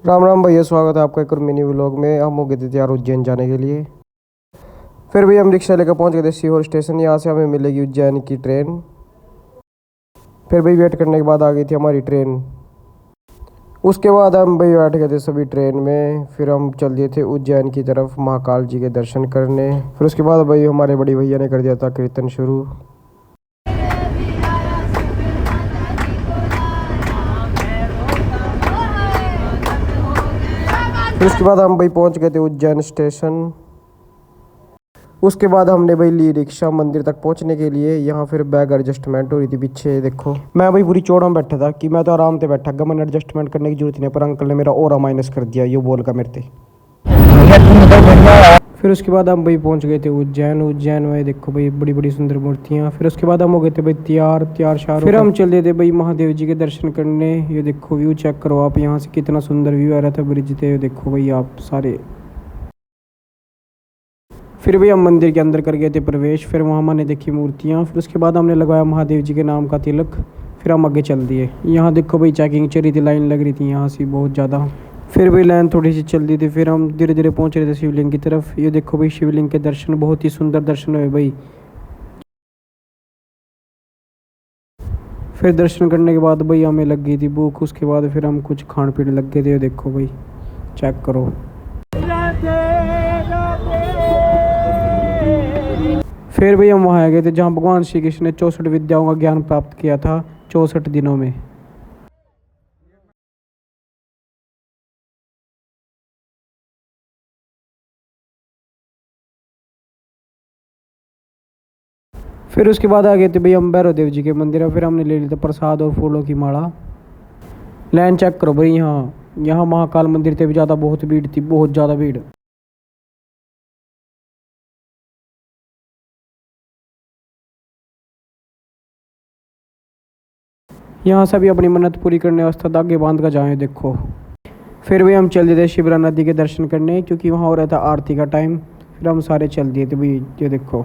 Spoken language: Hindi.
राम राम भैया, स्वागत है आपका एक और मिनी व्लॉग में। हम हो गए थे तैयार उज्जैन जाने के लिए। फिर भी हम रिक्शा लेकर पहुंच गए थे सीहोर स्टेशन। यहाँ से हमें मिलेगी उज्जैन की ट्रेन। फिर भाई वेट करने के बाद आ गई थी हमारी ट्रेन। उसके बाद हम भाई बैठ गए थे सभी ट्रेन में। फिर हम चल दिए थे उज्जैन की तरफ महाकाल जी के दर्शन करने। फिर उसके बाद भाई हमारे बड़ी भैया ने कर दिया था कीर्तन शुरू। फिर उसके बाद हम भाई पहुंच गए थे उज्जैन स्टेशन। उसके बाद हमने भाई ली रिक्शा मंदिर तक पहुंचने के लिए। यहाँ फिर बैग एडजस्टमेंट हो रही थी पीछे देखो। मैं भाई पूरी चौड़ा में बैठा था कि मैं तो आराम से बैठा गमन एडजस्टमेंट करने की जरूरत नहीं, पर अंकल ने मेरा और माइनस कर दिया ये बोल का मेरे थे। फिर उसके बाद हम भाई पहुंच गए थे उज्जैन। उज्जैन में देखो भाई बड़ी बड़ी सुंदर मूर्तियाँ। फिर उसके बाद हम हो गए थे भाई तैयार शार। फिर हम चले थे भाई महादेव जी के दर्शन करने। ये देखो व्यू चेक करो आप, यहाँ से कितना सुंदर व्यू आ रहा था ब्रिज थे। देखो भाई आप सारे। फिर भी हम मंदिर के अंदर कर गए थे प्रवेश। फिर वहाँ मैंने देखी मूर्तियाँ। फिर उसके बाद हमने लगवाया महादेव जी के नाम का तिलक। फिर हम आगे चल दिए। यहाँ देखो भाई चेकिंग चल रही थी, लाइन लग रही थी यहाँ से बहुत ज़्यादा। फिर भी लाइन थोड़ी सी चल रही थी। फिर हम धीरे धीरे पहुँच रहे थे शिवलिंग की तरफ। ये देखो भाई शिवलिंग के दर्शन, बहुत ही सुंदर दर्शन हुए भाई। फिर दर्शन करने के बाद भाई हमें लग गई थी भूख। उसके बाद फिर हम कुछ खान पीने लग गए थे। देखो भाई चेक करो। फिर भी हम वहाँ आ गए थे जहाँ भगवान श्री कृष्ण ने 64 विद्याओं का ज्ञान प्राप्त किया था 64 दिनों में। फिर उसके बाद आ गए थे भाई हम भैरव देव जी के मंदिर। फिर हमने ले लिया था प्रसाद और फूलों की माला। लाइन चेक करो भाई, यहाँ महाकाल मंदिर थे भी ज़्यादा, बहुत भीड़ थी, बहुत ज़्यादा भीड़। यहाँ सभी अपनी मन्नत पूरी करने वास्ते धागे बांध कर जाए देखो। फिर भी हम चल दिए थे शिवरा नदी के दर्शन करने, क्योंकि वहाँ हो रहा था आरती का टाइम। फिर हम सारे चल दिए थे भाई, ये देखो।